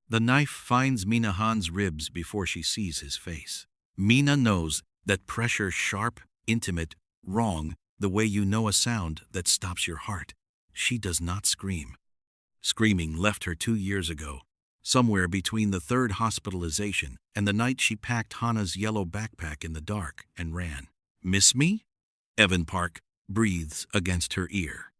The knife finds Mina Han's ribs before she sees his face. Mina knows that pressure, sharp, intimate, wrong, the way you know a sound that stops your heart. She does not scream. Screaming left her 2 years ago, somewhere between the third hospitalization and the night she packed Hana's yellow backpack in the dark and ran. Miss me? Evan Park breathes against her ear.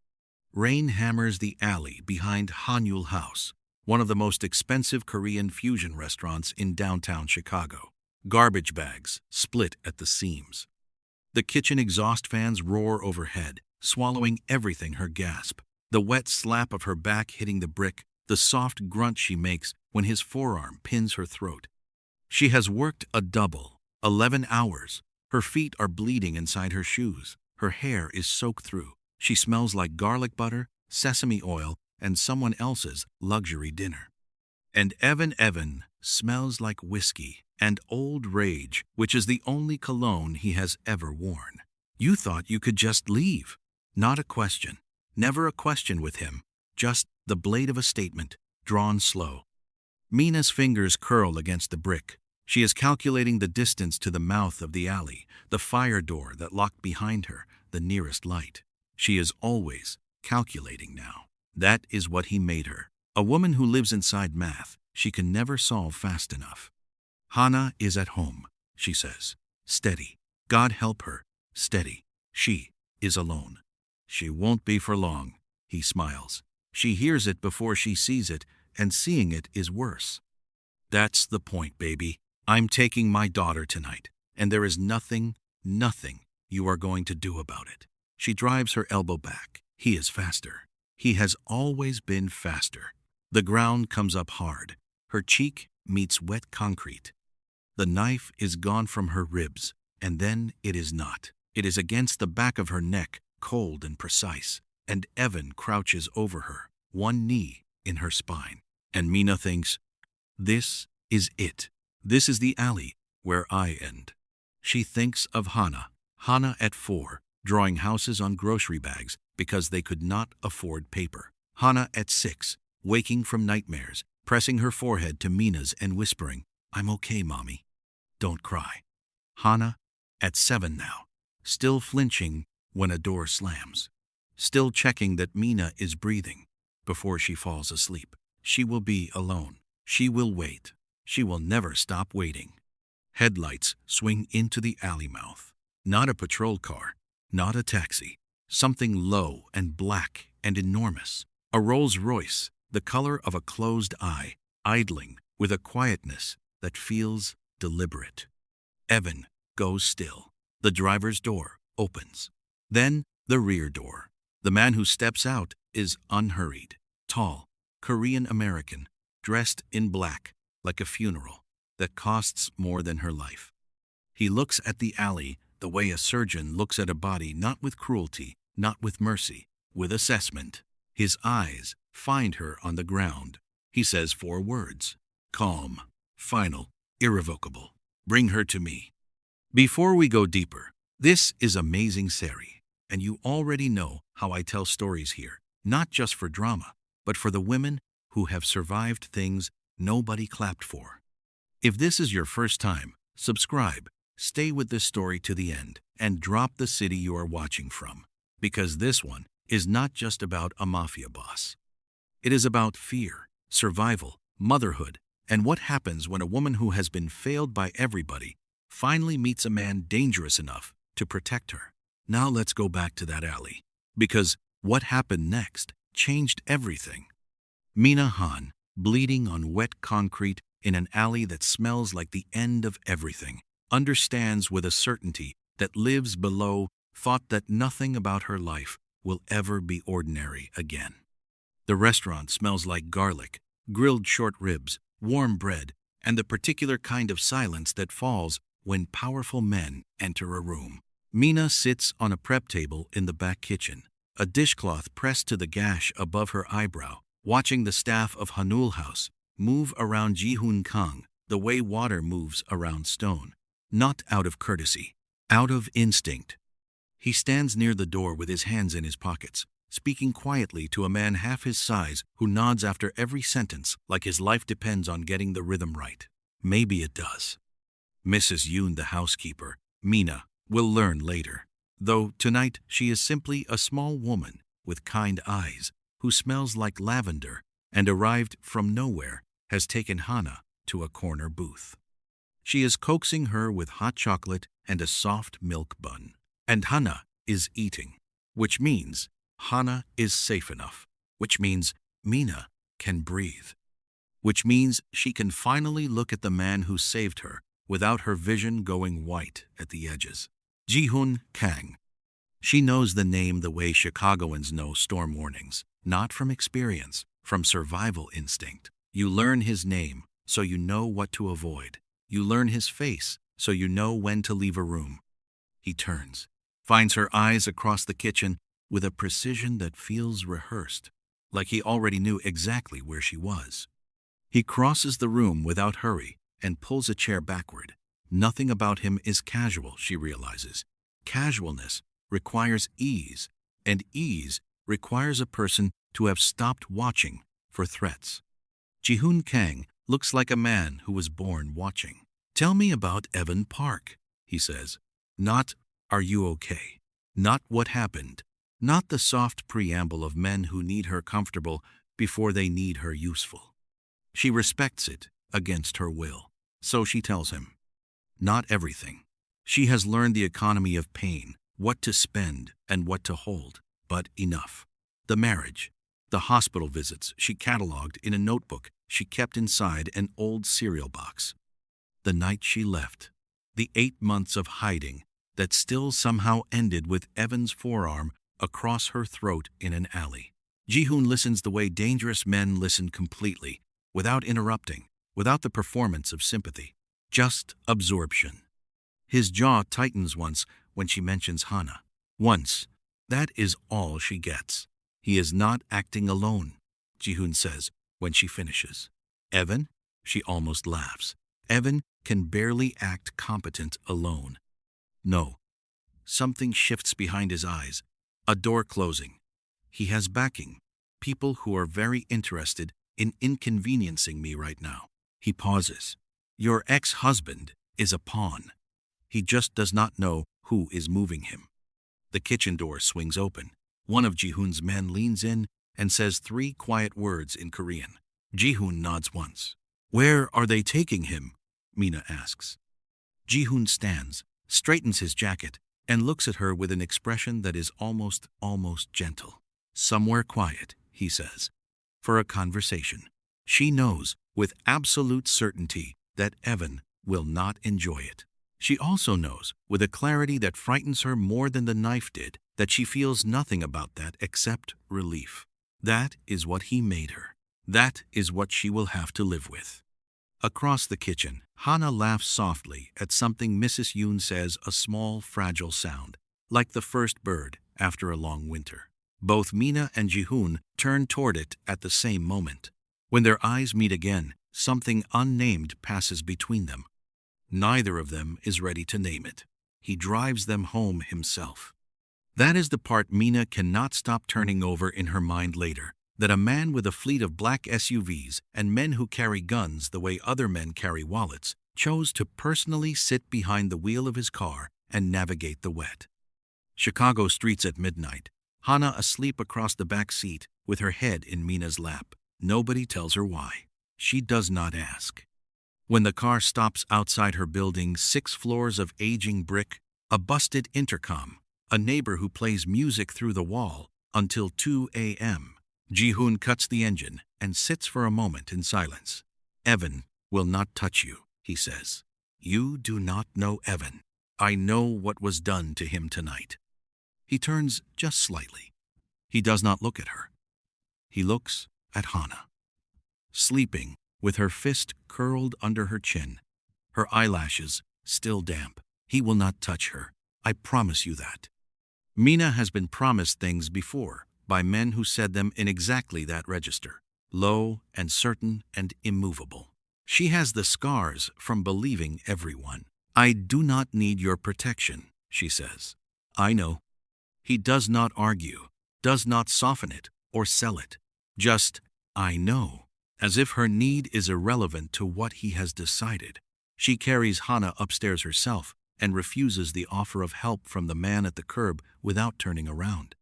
Rain hammers the alley behind Haneul House, one of the most expensive Korean fusion restaurants in downtown Chicago. Garbage bags split at the seams. The kitchen exhaust fans roar overhead, swallowing everything her gasp. The wet slap of her back hitting the brick, the soft grunt she makes when his forearm pins her throat. She has worked a double, 11 hours. Her feet are bleeding inside her shoes. Her hair is soaked through. She smells like garlic butter, sesame oil, and someone else's luxury dinner. And Evan smells like whiskey and old rage, which is the only cologne he has ever worn. You thought you could just leave. Not a question. Never a question with him. Just the blade of a statement, drawn slow. Mina's fingers curl against the brick. She is calculating the distance to the mouth of the alley, the fire door that locked behind her, the nearest light. She is always calculating now. That is what he made her. A woman who lives inside math she can never solve fast enough. Hana is at home, she says. Steady. God help her. Steady. She is alone. She won't be for long, he smiles. She hears it before she sees it, and seeing it is worse. That's the point, baby. I'm taking my daughter tonight, and there is nothing you are going to do about it. She drives her elbow back. He is faster. He has always been faster. The ground comes up hard. Her cheek meets wet concrete. The knife is gone from her ribs, and then it is not. It is against the back of her neck, cold and precise, and Evan crouches over her, one knee in her spine. And Mina thinks, this is it. This is the alley where I end. She thinks of Hana at 4, drawing houses on grocery bags because they could not afford paper. Hana at 6, waking from nightmares, pressing her forehead to Mina's and whispering, I'm okay, Mommy. Don't cry. Hana at 7 now, still flinching when a door slams, still checking that Mina is breathing before she falls asleep. She will be alone. She will wait. She will never stop waiting. Headlights swing into the alley mouth. Not a patrol car, not a taxi. Something low and black and enormous. A Rolls-Royce, the color of a closed eye, idling with a quietness that feels deliberate. Evan goes still. The driver's door opens. Then the rear door. The man who steps out is unhurried, tall, Korean-American, dressed in black, like a funeral that costs more than her life. He looks at the alley the way a surgeon looks at a body, not with cruelty, not with mercy, with assessment. His eyes find her on the ground. He says 4 words: calm, final, irrevocable. Bring her to me. Before we go deeper, this is Amazing Sari, and you already know how I tell stories here, not just for drama, but for the women who have survived things nobody clapped for. If this is your first time, subscribe, stay with this story to the end, and drop the city you are watching from, because this one is not just about a mafia boss. It is about fear, survival, motherhood, and what happens when a woman who has been failed by everybody finally meets a man dangerous enough to protect her. Now let's go back to that alley, because what happened next changed everything. Mina Han, bleeding on wet concrete in an alley that smells like the end of everything, understands with a certainty that lives below, thought that nothing about her life will ever be ordinary again. The restaurant smells like garlic, grilled short ribs, warm bread, and the particular kind of silence that falls when powerful men enter a room. Mina sits on a prep table in the back kitchen, a dishcloth pressed to the gash above her eyebrow, watching the staff of Haneul House move around Jihoon Kang the way water moves around stone. Not out of courtesy, out of instinct. He stands near the door with his hands in his pockets, speaking quietly to a man half his size who nods after every sentence like his life depends on getting the rhythm right. Maybe it does. Mrs. Yoon, the housekeeper, Mina, will learn later. Though tonight she is simply a small woman with kind eyes who smells like lavender and arrived from nowhere, has taken Hana to a corner booth. She is coaxing her with hot chocolate and a soft milk bun. And Hana is eating, which means Hana is safe enough, which means Mina can breathe, which means she can finally look at the man who saved her without her vision going white at the edges. Jihoon Kang. She knows the name the way Chicagoans know storm warnings, not from experience, from survival instinct. You learn his name so you know what to avoid. You learn his face so you know when to leave a room. He turns, finds her eyes across the kitchen with a precision that feels rehearsed, like he already knew exactly where she was. He crosses the room without hurry and pulls a chair backward. Nothing about him is casual, she realizes. Casualness requires ease, and ease requires a person to have stopped watching for threats. Jihoon Kang looks like a man who was born watching. "Tell me about Evan Park," he says. Not, "Are you okay?" Not what happened. Not the soft preamble of men who need her comfortable before they need her useful. She respects it against her will. So she tells him. Not everything. She has learned the economy of pain, what to spend and what to hold, but enough. The marriage, the hospital visits she cataloged in a notebook she kept inside an old cereal box. The night she left, the 8 months of hiding that still somehow ended with Evan's forearm across her throat in an alley. Jihoon listens the way dangerous men listen completely, without interrupting, without the performance of sympathy, just absorption. His jaw tightens once when she mentions Hana. Once. That is all she gets. He is not acting alone, Jihoon says when she finishes. Evan? She almost laughs. Evan can barely act competent alone. No. Something shifts behind his eyes. A door closing. He has backing. People who are very interested in inconveniencing me right now. He pauses. Your ex-husband is a pawn. He just does not know who is moving him. The kitchen door swings open. One of Jihoon's men leans in and says 3 quiet words in Korean. Jihoon nods once. Where are they taking him? Mina asks. Jihoon stands, straightens his jacket, and looks at her with an expression that is almost gentle. Somewhere quiet, he says, for a conversation. She knows with absolute certainty that Evan will not enjoy it. She also knows, with a clarity that frightens her more than the knife did, that she feels nothing about that except relief. That is what he made her. That is what she will have to live with. Across the kitchen, Hana laughs softly at something Mrs. Yoon says, a small, fragile sound, like the first bird after a long winter. Both Mina and Jihoon turn toward it at the same moment. When their eyes meet again, something unnamed passes between them. Neither of them is ready to name it. He drives them home himself. That is the part Mina cannot stop turning over in her mind later, that a man with a fleet of black SUVs and men who carry guns the way other men carry wallets chose to personally sit behind the wheel of his car and navigate the wet. Chicago streets at midnight. Hana asleep across the back seat with her head in Mina's lap. Nobody tells her why. She does not ask. When the car stops outside her building, 6 floors of aging brick, a busted intercom, a neighbor who plays music through the wall until 2 a.m., Jihoon cuts the engine and sits for a moment in silence. Evan will not touch you, he says. You do not know Evan. I know what was done to him tonight. He turns just slightly. He does not look at her. He looks at Hana, sleeping with her fist curled under her chin, her eyelashes still damp. He will not touch her. I promise you that. Mina has been promised things before by men who said them in exactly that register, low and certain and immovable. She has the scars from believing everyone. I do not need your protection, she says. I know. He does not argue. does not soften it or sell it. Just, I know, as if her need is irrelevant to what he has decided. She carries Hana upstairs herself and refuses the offer of help from the man at the curb without turning around.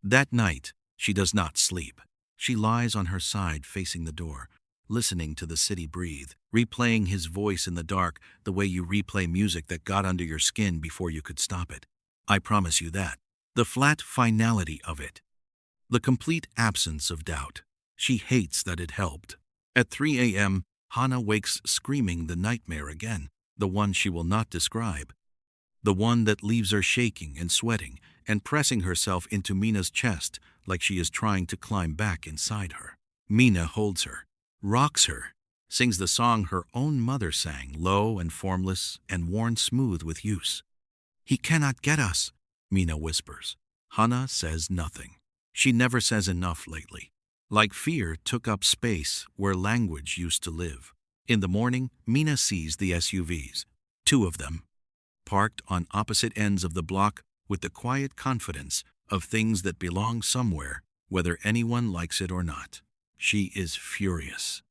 That night, she does not sleep. She lies on her side facing the door, listening to the city breathe, replaying his voice in the dark the way you replay music that got under your skin before you could stop it. I promise you that. The flat finality of it. The complete absence of doubt. She hates that it helped. At 3 a.m., Hana wakes screaming the nightmare again, the one she will not describe. The one that leaves her shaking and sweating and pressing herself into Mina's chest like she is trying to climb back inside her. Mina holds her, rocks her, sings the song her own mother sang, low and formless and worn smooth with use. He cannot get us, Mina whispers. Hana says nothing. She never says enough lately. Like fear took up space where language used to live. In the morning, Mina sees the SUVs, 2 of them, parked on opposite ends of the block with the quiet confidence of things that belong somewhere, whether anyone likes it or not. She is furious.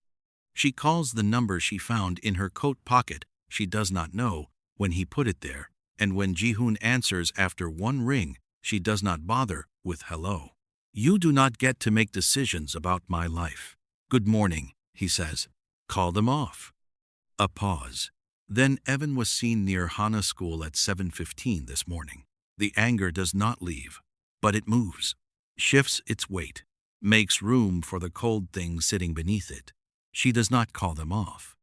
She calls the number she found in her coat pocket she does not know when he put it there, and when Jihoon answers after 1 ring, she does not bother with hello. You do not get to make decisions about my life. Good morning, he says. Call them off. A pause. Then Evan was seen near Hana School at 7:15 this morning. The anger does not leave, but it moves, shifts its weight, makes room for the cold thing sitting beneath it. She does not call them off.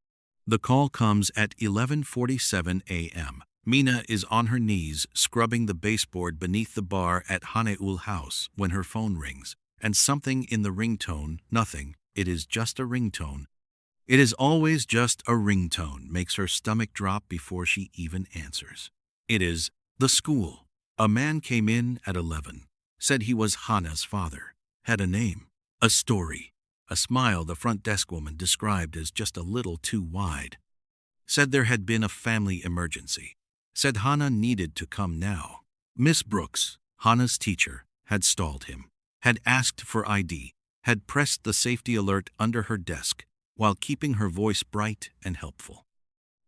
The call comes at 11:47 a.m. Mina is on her knees scrubbing the baseboard beneath the bar at Haneul House when her phone rings, and something in the ringtone, nothing, it is just a ringtone. It is always just a ringtone, makes her stomach drop before she even answers. It is the school. A man came in at 11, said he was Hana's father, had a name, a story, a smile the front desk woman described as just a little too wide. Said there had been a family emergency. Said Hana needed to come now. Miss Brooks, Hana's teacher, had stalled him, had asked for ID, had pressed the safety alert under her desk while keeping her voice bright and helpful.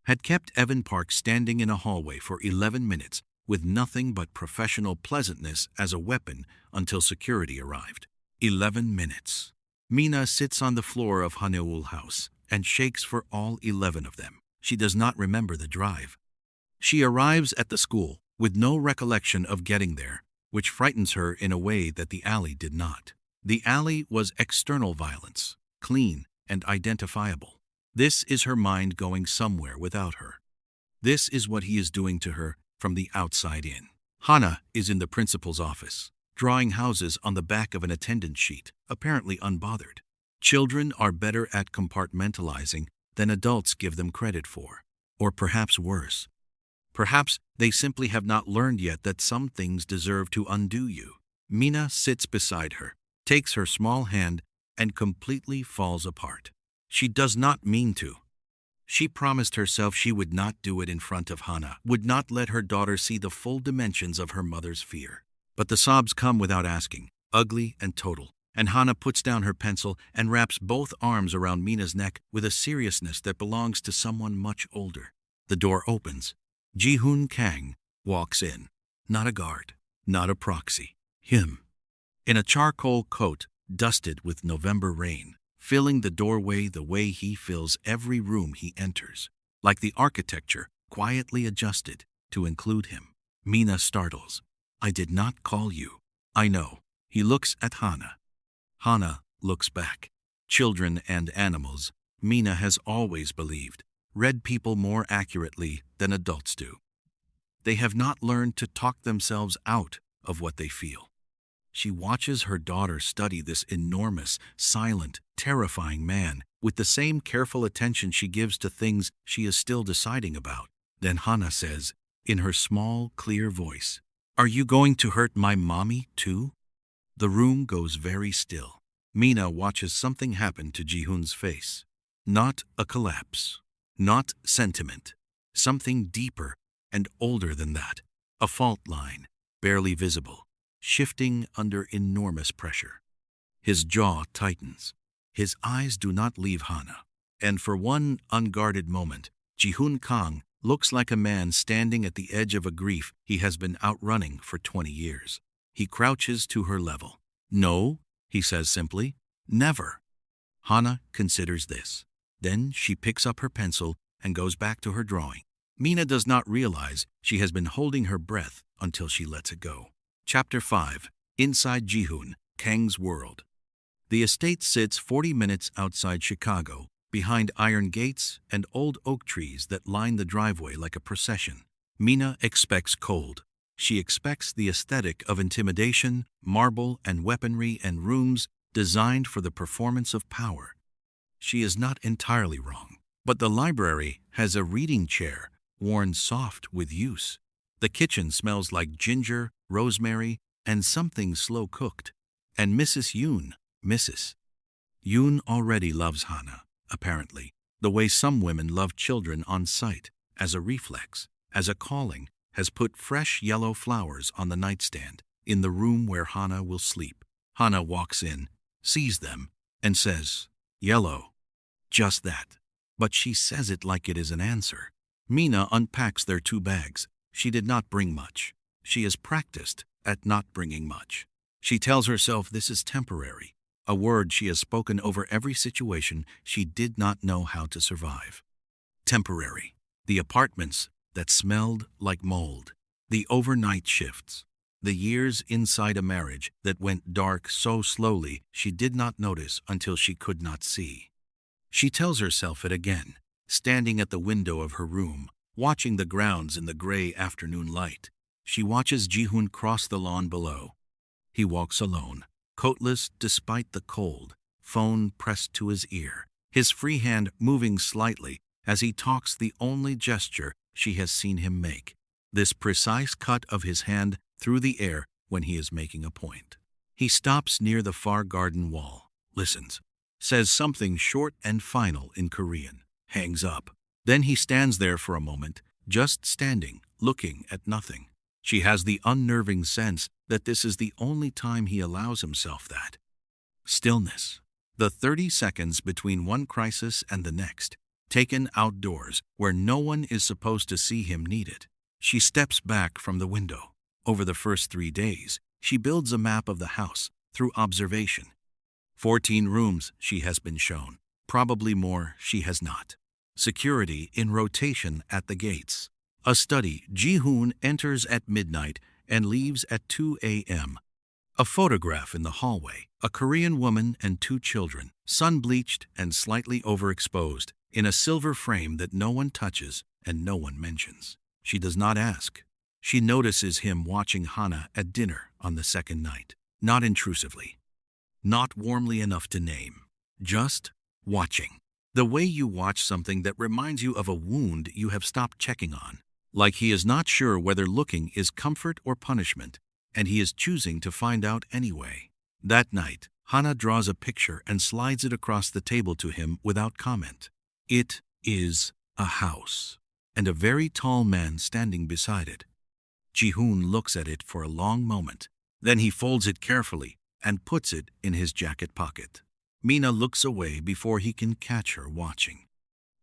Had kept Evan Park standing in a hallway for 11 minutes with nothing but professional pleasantness as a weapon until security arrived. 11 minutes. Mina sits on the floor of Haneul House and shakes for all 11 of them. She does not remember the drive. She arrives at the school with no recollection of getting there, which frightens her in a way that the alley did not. The alley was external violence, clean and identifiable. This is her mind going somewhere without her. This is what he is doing to her from the outside in. Hana is in the principal's office, drawing houses on the back of an attendance sheet, apparently unbothered. Children are better at compartmentalizing than adults give them credit for, or perhaps worse. Perhaps they simply have not learned yet that some things deserve to undo you. Mina sits beside her, takes her small hand, and completely falls apart. She does not mean to. She promised herself she would not do it in front of Hana, would not let her daughter see the full dimensions of her mother's fear. But the sobs come without asking, ugly and total, and Hana puts down her pencil and wraps both arms around Mina's neck with a seriousness that belongs to someone much older. The door opens. Jihoon Kang walks in. Not a guard, not a proxy. Him. In a charcoal coat, dusted with November rain, filling the doorway the way he fills every room he enters, like the architecture quietly adjusted to include him. Mina startles. I did not call you. I know. He looks at Hana. Hana looks back. Children and animals, Mina has always believed, read people more accurately than adults do. They have not learned to talk themselves out of what they feel. She watches her daughter study this enormous, silent, terrifying man with the same careful attention she gives to things she is still deciding about. Then Hana says, in her small, clear voice, "Are you going to hurt my mommy, too?" The room goes very still. Mina watches something happen to Jihoon's face. Not a collapse. Not sentiment. Something deeper and older than that. A fault line, barely visible. shifting under enormous pressure. His jaw tightens. His eyes do not leave Hana. And for one unguarded moment, Jihoon Kang looks like a man standing at the edge of a grief he has been outrunning for 20 years. He crouches to her level. "No," he says simply. "Never." Hana considers this. Then she picks up her pencil and goes back to her drawing. Mina does not realize she has been holding her breath until she lets it go. Chapter 5. Inside Jihoon Kang's World. The estate sits 40 minutes outside Chicago, behind iron gates and old oak trees that line the driveway like a procession. Mina expects cold. She expects the aesthetic of intimidation, marble and weaponry, and rooms designed for the performance of power. She is not entirely wrong. But the library has a reading chair worn soft with use. The kitchen smells like ginger, rosemary, and something slow-cooked. And Mrs. Yoon already loves Hana, apparently, the way some women love children on sight, as a reflex, as a calling, has put fresh yellow flowers on the nightstand in the room where Hana will sleep. Hana walks in, sees them, and says, "Yellow." Just that. But she says it like it is an answer. Mina unpacks their 2 bags. She did not bring much. She is practiced at not bringing much. She tells herself this is temporary, a word she has spoken over every situation she did not know how to survive. Temporary. The apartments that smelled like mold. The overnight shifts. The years inside a marriage that went dark so slowly she did not notice until she could not see. She tells herself it again, standing at the window of her room, watching the grounds in the gray afternoon light. She watches Jihoon cross the lawn below. He walks alone, coatless despite the cold, phone pressed to his ear, his free hand moving slightly as he talks, the only gesture she has seen him make, this precise cut of his hand through the air when he is making a point. He stops near the far garden wall, listens, says something short and final in Korean, hangs up. Then he stands there for a moment, just standing, looking at nothing. She has the unnerving sense that this is the only time he allows himself that. Stillness. The 30 seconds between one crisis and the next, taken outdoors where no one is supposed to see him needed. She steps back from the window. Over the first 3 days, she builds a map of the house through observation. 14 rooms she has been shown. Probably more she has not. Security in rotation at the gates. A study. Jihoon enters at midnight and leaves at 2 a.m. A photograph in the hallway. A Korean woman and 2 children, sun-bleached and slightly overexposed, in a silver frame that no one touches and no one mentions. She does not ask. She notices him watching Hana at dinner on the second night. Not intrusively. Not warmly enough to name. Just watching. The way you watch something that reminds you of a wound you have stopped checking on. Like he is not sure whether looking is comfort or punishment, and he is choosing to find out anyway. That night, Hana draws a picture and slides it across the table to him without comment. It is a house, and a very tall man standing beside it. Jihoon looks at it for a long moment. Then he folds it carefully and puts it in his jacket pocket. Mina looks away before he can catch her watching.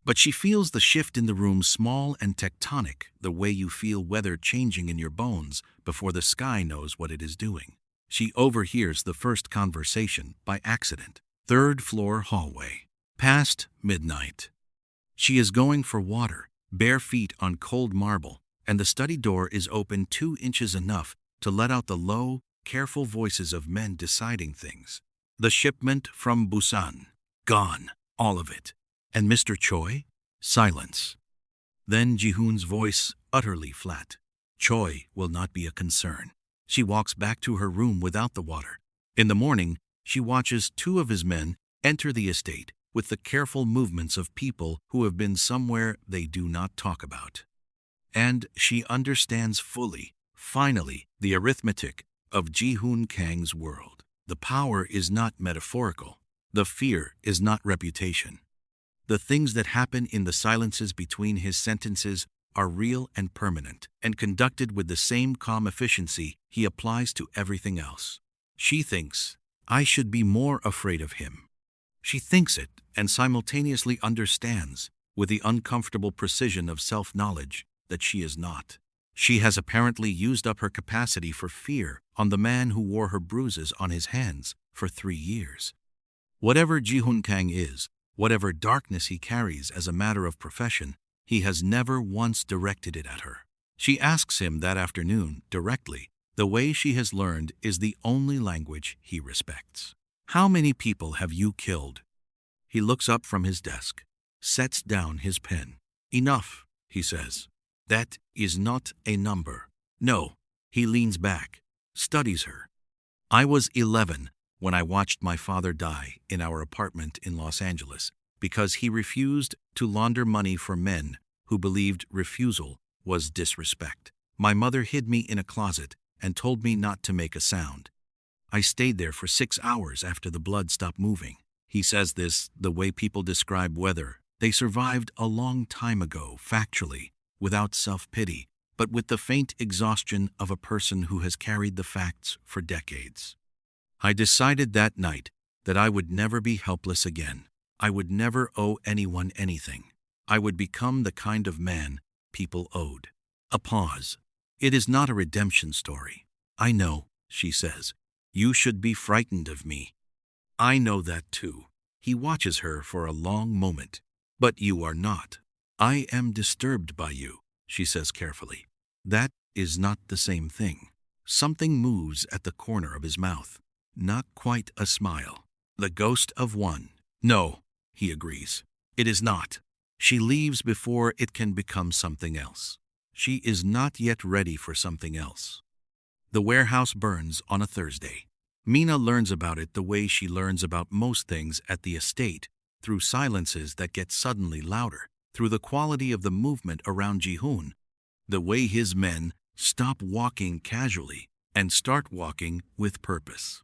But she feels the shift in the room, small and tectonic, the way you feel weather changing in your bones before the sky knows what it is doing. She overhears the first conversation by accident. 3rd floor hallway. Past midnight. She is going for water, bare feet on cold marble, and the study door is open 2 inches enough to let out the low, careful voices of men deciding things. The shipment from Busan. Gone. All of it. And Mr. Choi? Silence. Then Jihoon's voice, utterly flat. Choi will not be a concern. She walks back to her room without the water. In the morning, she watches 2 of his men enter the estate with the careful movements of people who have been somewhere they do not talk about. And she understands fully, finally, the arithmetic of Jihoon Kang's world. The power is not metaphorical. The fear is not reputation. The things that happen in the silences between his sentences are real and permanent, and conducted with the same calm efficiency he applies to everything else. She thinks, I should be more afraid of him. She thinks it and simultaneously understands, with the uncomfortable precision of self-knowledge, that she is not. She has apparently used up her capacity for fear on the man who wore her bruises on his hands for 3 years. Whatever Jihoon Kang is, whatever darkness he carries as a matter of profession, he has never once directed it at her. She asks him that afternoon, directly. The way she has learned is the only language he respects. How many people have you killed? He looks up from his desk, sets down his pen. Enough, he says. That is not a number. No, he leans back, studies her. I was 11 when I watched my father die in our apartment in Los Angeles because he refused to launder money for men who believed refusal was disrespect. My mother hid me in a closet and told me not to make a sound. I stayed there for 6 hours after the blood stopped moving. He says this the way people describe weather. They survived a long time ago, factually, without self-pity, but with the faint exhaustion of a person who has carried the facts for decades. I decided that night that I would never be helpless again. I would never owe anyone anything. I would become the kind of man people owed. A pause. It is not a redemption story. I know, she says. You should be frightened of me. I know that too. He watches her for a long moment. But you are not. I am disturbed by you, she says carefully. That is not the same thing. Something moves at the corner of his mouth. Not quite a smile. The ghost of one. No, he agrees. It is not. She leaves before it can become something else. She is not yet ready for something else. The warehouse burns on a Thursday. Mina learns about it the way she learns about most things at the estate, through silences that get suddenly louder, through the quality of the movement around Jihoon, the way his men stop walking casually and start walking with purpose.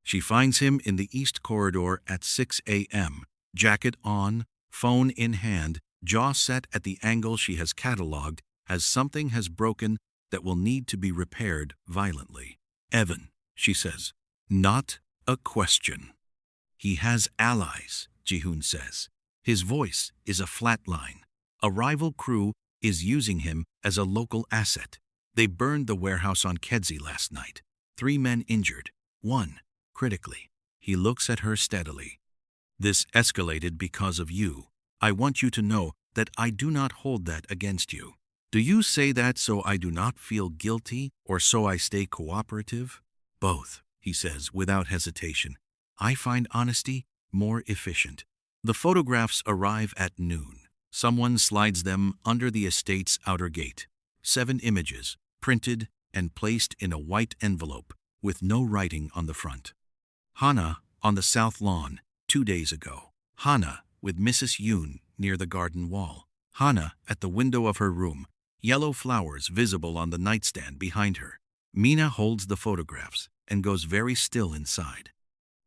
She finds him in the east corridor at 6 a.m., jacket on, phone in hand, jaw set at the angle she has catalogued as something has broken that will need to be repaired violently. Evan, she says, not a question. He has allies, Jihoon says. His voice is a flat line. A rival crew is using him as a local asset. They burned the warehouse on Kedzie last night. 3 men injured, 1 critically. He looks at her steadily. This escalated because of you. I want you to know that I do not hold that against you. Do you say that so I do not feel guilty or so I stay cooperative? Both, he says without hesitation. I find honesty more efficient. The photographs arrive at noon. Someone slides them under the estate's outer gate. 7 images, printed and placed in a white envelope with no writing on the front. Hana on the south lawn 2 days ago. Hana with Mrs. Yoon near the garden wall. Hana at the window of her room. Yellow flowers visible on the nightstand behind her. Mina holds the photographs and goes very still inside.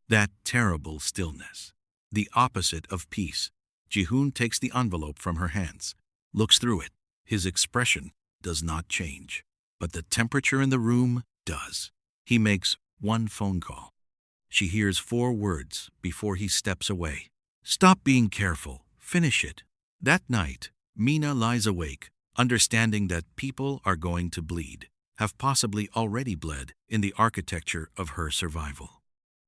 That terrible stillness. The opposite of peace. Jihoon takes the envelope from her hands, looks through it. His expression does not change, but the temperature in the room does. He makes 1 phone call. She hears 4 words before he steps away. Stop being careful. Finish it. That night, Mina lies awake, understanding that people are going to bleed, have possibly already bled in the architecture of her survival.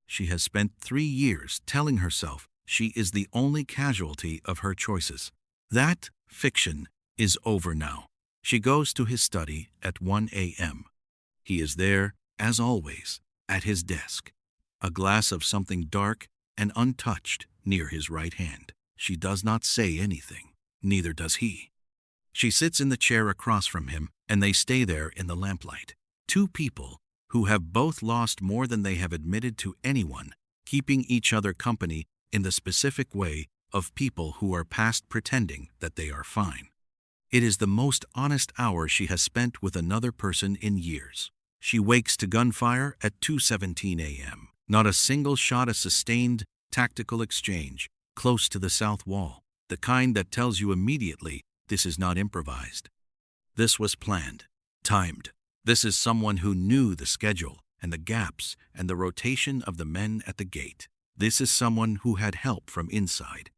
She has spent 3 years telling herself she is the only casualty of her choices. That fiction is over now. She goes to his study at 1 a.m. He is there, as always, at his desk. A glass of something dark and untouched near his right hand. She does not say anything. Neither does he. She sits in the chair across from him, and they stay there in the lamplight. 2 people who have both lost more than they have admitted to anyone, keeping each other company in the specific way of people who are past pretending that they are fine. It is the most honest hour she has spent with another person in years. She wakes to gunfire at 2:17 a.m. Not a single shot, a sustained, tactical exchange, close to the south wall, the kind that tells you immediately this is not improvised. This was planned, timed. This is someone who knew the schedule and the gaps and the rotation of the men at the gate. This is someone who had help from inside.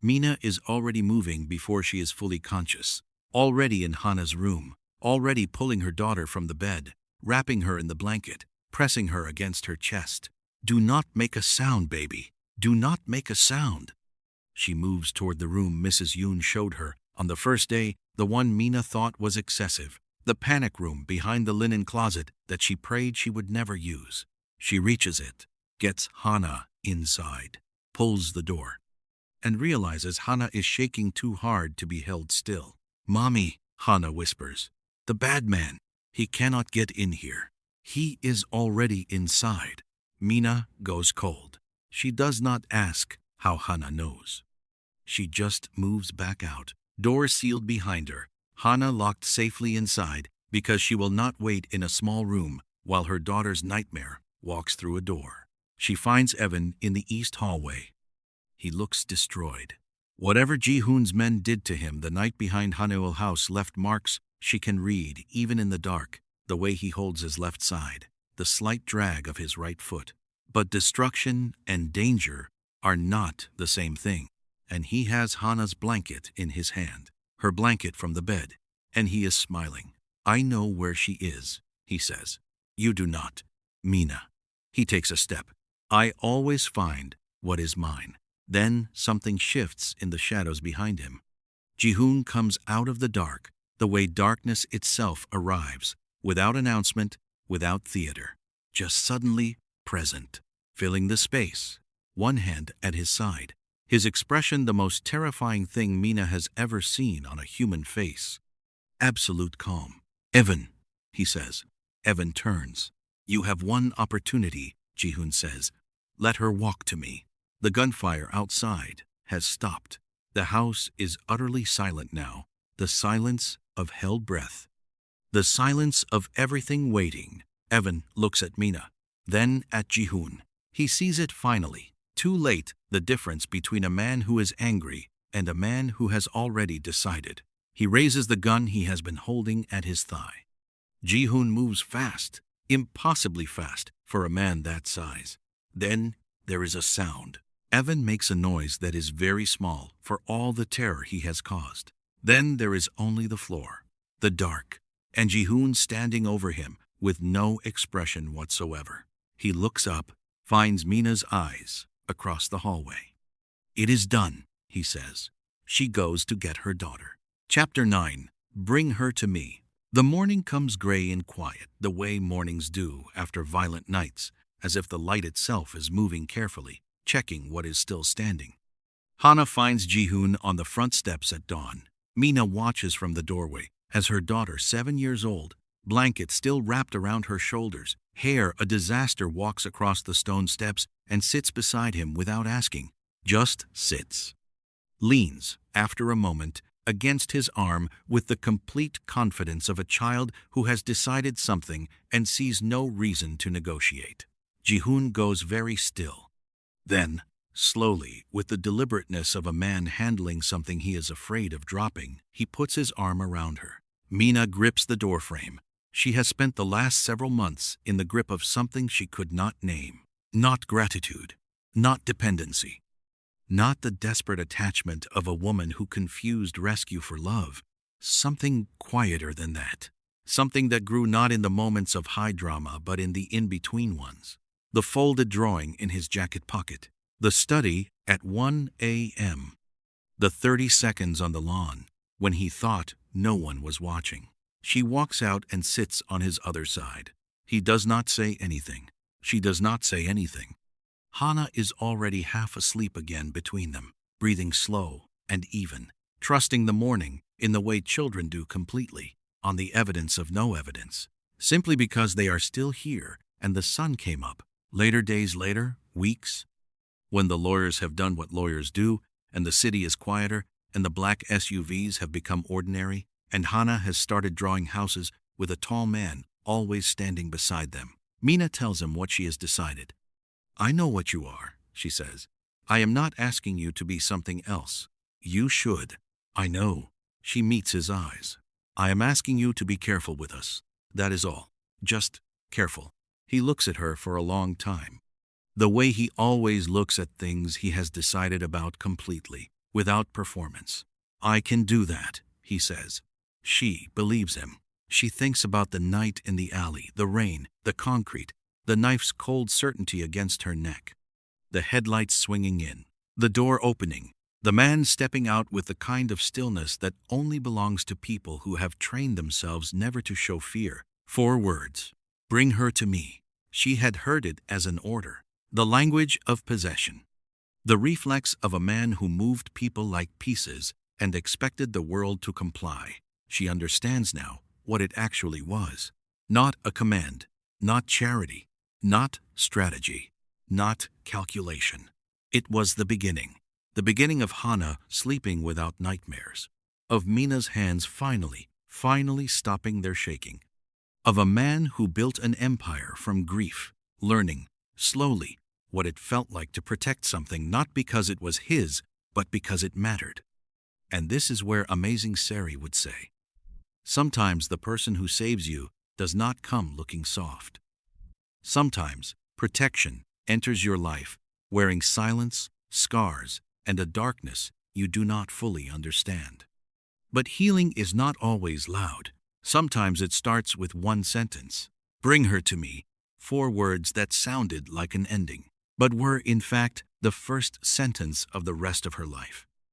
Mina is already moving before she is fully conscious, already in Hana's room, already pulling her daughter from the bed, wrapping her in the blanket, pressing her against her chest. Do not make a sound, baby. Do not make a sound. She moves toward the room Mrs. Yoon showed her on the first day, the one Mina thought was excessive, the panic room behind the linen closet that she prayed she would never use. She reaches it, gets Hana inside, pulls the door, and realizes Hana is shaking too hard to be held still. Mommy, Hana whispers. The bad man. He cannot get in here. He is already inside. Mina goes cold. She does not ask how Hana knows. She just moves back out, door sealed behind her. Hana locked safely inside because she will not wait in a small room while her daughter's nightmare walks through a door. She finds Evan in the east hallway. He looks destroyed. Whatever Jihoon's men did to him the night behind Haneul House left marks she can read even in the dark, the way he holds his left side, the slight drag of his right foot. But destruction and danger are not the same thing, and he has Hana's blanket in his hand, her blanket from the bed, and he is smiling. I know where she is, he says. You do not, Mina. He takes a step. I always find what is mine. Then something shifts in the shadows behind him. Jihoon comes out of the dark, the way darkness itself arrives, without announcement, without theater, just suddenly present, filling the space, one hand at his side, his expression the most terrifying thing Mina has ever seen on a human face. Absolute calm. Evan, he says. Evan turns. You have one opportunity, Jihoon says. Let her walk to me. The gunfire outside has stopped. The house is utterly silent now, the silence of held breath. The silence of everything waiting. Evan looks at Mina, then at Jihoon. He sees it finally, too late, the difference between a man who is angry and a man who has already decided. He raises the gun he has been holding at his thigh. Jihoon moves fast, impossibly fast for a man that size. Then there is a sound. Evan makes a noise that is very small for all the terror he has caused. Then there is only the floor, the dark, and Jihoon standing over him with no expression whatsoever. He looks up, finds Mina's eyes across the hallway. It is done, he says. She goes to get her daughter. Chapter 9. Bring her to me. The morning comes gray and quiet, the way mornings do after violent nights, as if the light itself is moving carefully, checking what is still standing. Hana finds Jihoon on the front steps at dawn. Mina watches from the doorway as her daughter, 7 years old, blanket still wrapped around her shoulders, hair a disaster, walks across the stone steps and sits beside him without asking, just sits. Leans, after a moment, against his arm with the complete confidence of a child who has decided something and sees no reason to negotiate. Jihoon goes very still. Then, slowly, with the deliberateness of a man handling something he is afraid of dropping, he puts his arm around her. Mina grips the doorframe. She has spent the last several months in the grip of something she could not name. Not gratitude, not dependency, not the desperate attachment of a woman who confused rescue for love. Something quieter than that. Something that grew not in the moments of high drama but in the in-between ones. The folded drawing in his jacket pocket. The study at 1 a.m. The 30 seconds on the lawn when he thought no one was watching. She walks out and sits on his other side. He does not say anything. She does not say anything. Hana is already half asleep again between them, breathing slow and even, trusting the morning in the way children do completely, on the evidence of no evidence, simply because they are still here and the sun came up. Later days later, weeks, when the lawyers have done what lawyers do, and the city is quieter, and the black SUVs have become ordinary, and Hana has started drawing houses with a tall man always standing beside them. Mina tells him what she has decided. I know what you are, she says. I am not asking you to be something else. You should. I know. She meets his eyes. I am asking you to be careful with us. That is all. Just careful. He looks at her for a long time. The way he always looks at things he has decided about completely, without performance. I can do that, he says. She believes him. She thinks about the night in the alley, the rain, the concrete, the knife's cold certainty against her neck. The headlights swinging in, the door opening, the man stepping out with the kind of stillness that only belongs to people who have trained themselves never to show fear. 4 words. Bring her to me. She had heard it as an order. The language of possession. The reflex of a man who moved people like pieces and expected the world to comply. She understands now what it actually was. Not a command, not charity, not strategy, not calculation. It was the beginning of Hana sleeping without nightmares, of Mina's hands finally stopping their shaking, of a man who built an empire from grief, learning, slowly, what it felt like to protect something not because it was his, but because it mattered. And this is where Amazing Sari would say, sometimes the person who saves you does not come looking soft. Sometimes protection enters your life wearing silence, scars, and a darkness you do not fully understand. But healing is not always loud. Sometimes it starts with one sentence. Bring her to me. 4 words that sounded like an ending, but were in fact the first sentence of the rest of her life.